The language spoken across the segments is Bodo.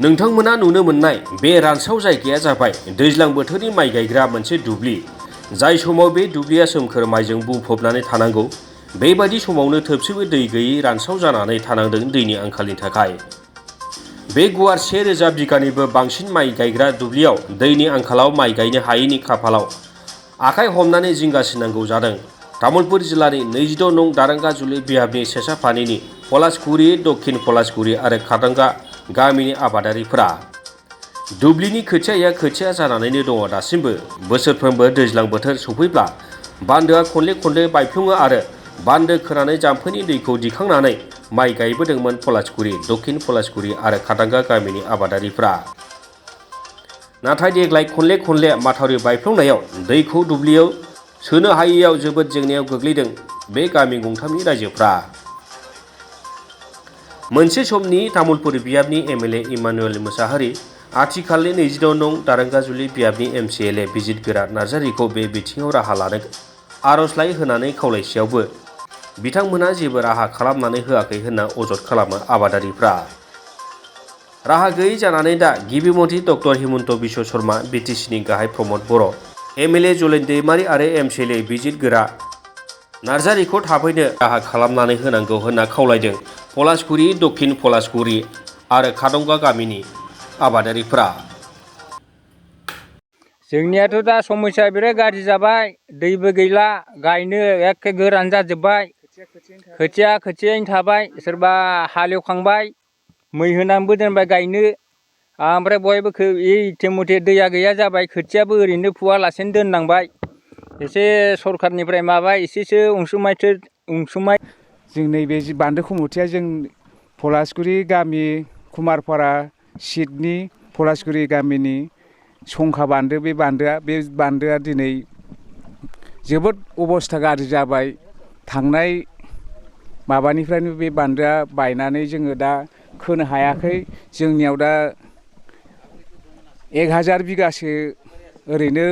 नोंथांमोना नुनो मोननाय बे रानसाव जायगाया जाबाय दैज्लां बोथोरनि माइ गायग्रा मोनसे दुब्लि। जाय समाव बे दुब्लिया सोमखोर माइजों बुंफबनानै थानांगौ, बेबायदि समावनो थोबसेबो दै गैयै रानसाव जानानै थानांदों दैनि आंखालनि थाखाय। बे गुवार 1000 बिगानिबो बांसिन माइ गायग्रा दुब्लियाव दैनि आंखालाव माइ गायनो हायैनि खाफालाव आखाइ हमनानै जिंगासिनांगौ जादों तामुलपुर जिल्लानि 22 नं दारांगाजुलि बिहाबनि सेसाफानिनि पलासगुरि, दक्षिण पलासगुरि आरो खादांगा गामिनि आबादारिफोरा। दुब्लिनि खोथिया जानानैनो दङ दासिमबो। बोसोरफ्रोमबो दैज्लां बोथोर सफैब्ला बान्दोआ खनले बायफ्लङो आरो बान्दो खोनानै जाम्फैनि दैखौ दिखांनानै माइ गायबोदोंमोन पलासगुरि, दक्षिण पलासगुरि आरो खादांगा गामिनि आबादारिफोरा। नाथाय देग्लाय खनले माथावरि बायफ्लंनायाव दैखौ दुब्लियाव सोनो हायैयाव जोबोद जेंनायाव गोग्लैदों बे गामि गंथामनि रायजोफ्रा। मोनसे समनि तामुलपुर बियाबनि एमएलए इमानुएल मोसाहारि, आथिखालनि 22 नं दारांगाजुलि बियाबनि एमसिएलए बिजित गोरा नार्जारिखौ बे बिथिङाव राहा लानो आर'जलाइ होनानै खावलायसेयावबो बिथांमोनहा जेबो राहा खालामनानै होआखै होनना अजद खालामो आबादारिफ्रा। राहा गैयै जानानै दा गिबि मन्थ्रि डक्टर हिमन्त बिश्व शर्मा, बिटिसिनि गाहाय प्रमद बर', एमएलए जलेन दैमारि आरो एमसिएलए बिजित गोरा नार्जारिखौ थाबैनो राहा खालामनानै होनांगौ होनना खावलायदों पलासगुरि, दक्षिण पलासगुरि आरो खादंगा गामिनि आबादारिफोरा। जोंनियाथ' दा समस्या बिराद गाज्रि जाबाय, दैबो गैला, गायनो एखे गोरान जाजोब्बाय। खोथियायैनो थाबाय, सोरबा हालेवखांबाय, मै होनानैबो दोनबाय गायनो, ओमफ्राय बयबो इथिमथे दैया गैया जाबाय, खोथियाबो ओरैनो फुवालासेनो दोननांबाय। एसे सरखारनिफ्राय एसेसो अनसुंथाइ। जों नैबे बान्दो खमथिया जों पलासगुरि गामि कुमारपारा सिटनि पलासगुरि गामिनि संखा बान्दो, बे बान्दोआ दिनै जोबोद अबस्था गाज्रि जाबाय। थांनाय माबानिफ्रायनो बे बान्दोआ बायनानै जोङो दा खोनो हायाखै। जोंनियाव दा 1000 बिगासो ओरैनो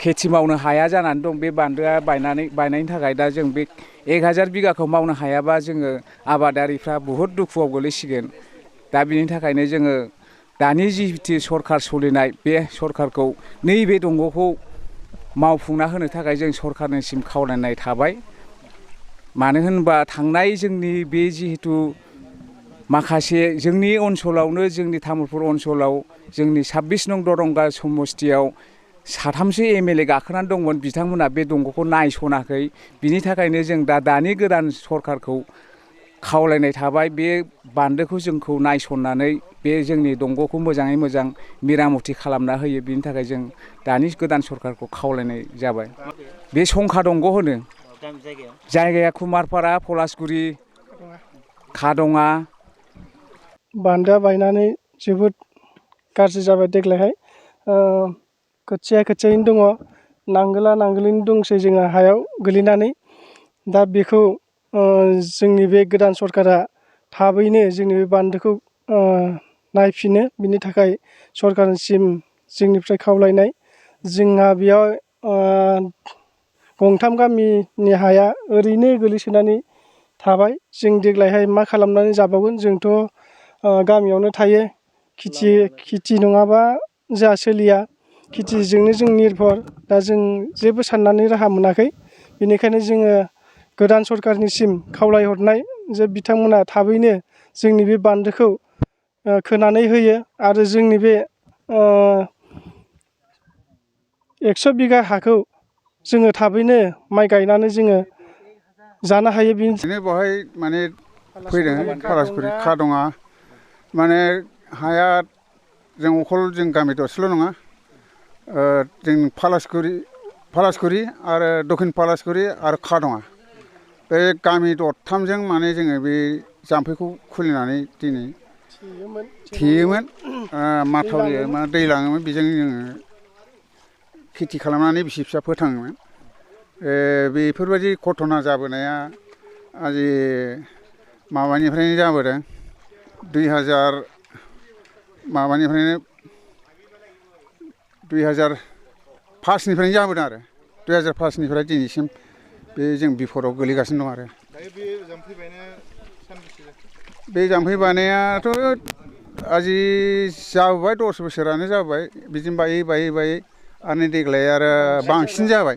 खेथि मावनो हाया जानानै दं। बे बान्दोआ बायनायनि थाखाय दा जों बे 1000 बिगाखौ मावनो हायाबा जोङो आबादारिफ्रा बुहुद दुखुआव गोलैसिगोन। दा बिनि थाखायनो जोङो दानि जिथु सरखार सोलिनाय, बे सरखारखौ नैबे दंग'खौ मावफुंना होनो थाखाय जों सरखारनिसिम खावलायनाय थाबाय। मानो होनबा थांनाय जोंनि बे जिहेथु माखासे जोंनि ओनसोलावनो, जोंनि तामुलपुर ओनसोलाव जोंनि 26 नं दरंगा समस्तियाव 3सो एमएलए गाखोनानै दंमोन, बिथांमोना बे दंग'खौ नायसनाखै। बिनि थाखायनो जों दानि गोदान सरखारखौ खावलायनाय थाबाय, बे बान्दोखौ जोंखौ नायसननानै बे जोंनि दंग'खौ मोजाङै मोजां मेरामति खालामना होयो। बिनि थाखाय जों दानि गोदान सरखारखौ खावलायनाय जाबाय। बे संखा दंग' होनो, जायगाया कुमारपारा, पलासगुरि, खादङा। बान्दोआ बायनानै जोबोद गाज्रि जाबाय देग्लायहाय। खोथियायैनो दङ, नांगोलैनो दंसै जोङो हायाव गोलैनानै। दा बेखौ जोंनि बे गोदान सरकारा थाबैनो जोंनि बे बान्दोखौ नायफिनो, बिनि थाखाय सरकारनिसिम जोंनिफ्राय खावलायनाय। जोंहा बेयाव 3 गामिनि हाया ओरैनो गोलैसोनानै थाबाय। जों देग्लायहाय मा खालामनानै जाबावगोन? जोंथ' गामियावनो थायो, खेथि नङाबा जोंहा सोलिया, खेथिजोंनो जों निर्भर। दा जों जेबो साननानै राहा मोनाखै। बेनिखायनो जोङो गोदान सरकारनिसिम खावलायहरनाय जे बिथांमोना थाबैनो जोंनि बे बान्दोखौ खोनानै होयो आरो जोंनि बे 100 बिगा हाखौ जोङो थाबैनो माइ गायनानै जोङो जानो हायो। बिदिनो बेवहाय माने फैदों पलासगुरि, खादङा, माने हाया जों गामि दरसेल' नङा, जों पलासगुरि आरो दक्षिण पलासगुरि आरो खादङा, बे गामि दरथामजों माने जोङो बे जाम्फैखौ खुलिनानै दिनै थेयोमोन, माथावरि दै लाङोमोन, बेजों जोङो खेथि खालामनानै बिसि फिसा फोथाङोमोन। बेफोरबायदि घटना जाबोनाया माबानिफ्रायनो जाबोदों, 2005निफ्रायनो जाबोदों आरो 2005निफ्राय दिनैसिम बे जों बिपदआव गोलैगासिनो दं आरो। बे जाम्फै बायनायाथ' आजि जाबोबाय 10 बोसोरानो जाबाय बिदिनो बायै बायै बायै आरो देग्लाय आरो बांसिन जाबाय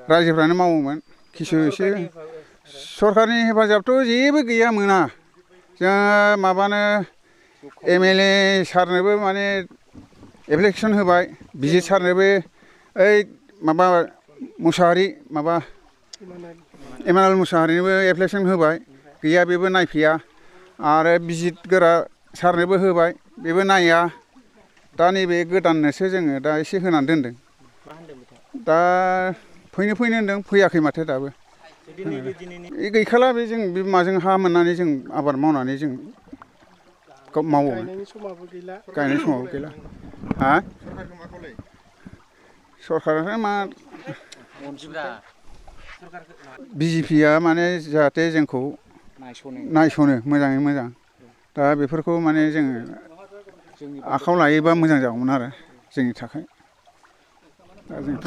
रायजोफ्रानो मावोमोन किसु एसे सरकारनि हेफाजाबथ' जेबो गैया मोना जों माबानो MLA सारनोबो माने एप्लिकेसन होबाय बिजि सारनोबो ओइ माबा मुसाहारि माबा इमानुएल मुसाहारिनोबो एप्लिकेसन होबाय गैया बेबो नायफैया आरो बिजित गोरा सारनोबो होबाय बेबो नाया दा नैबे गोदाननोसो जोङो दा एसे होनानै दोनदों दा फैनो होनदों फैयाखै माथो दाबो गैखाला बे जों बे माजों हा मोननानै जों आबाद मावनानै जों मावो गायनाय समावबो गैला हा सरकाराथ' मा BJPआ माने जाहाथे जोंखौ नायसनो मोजाङै मोजां दा बेफोरखौ माने जोङो आखायाव लायोबा मोजां जागौमोन आरो जोंनि थाखाय दा जोंथ'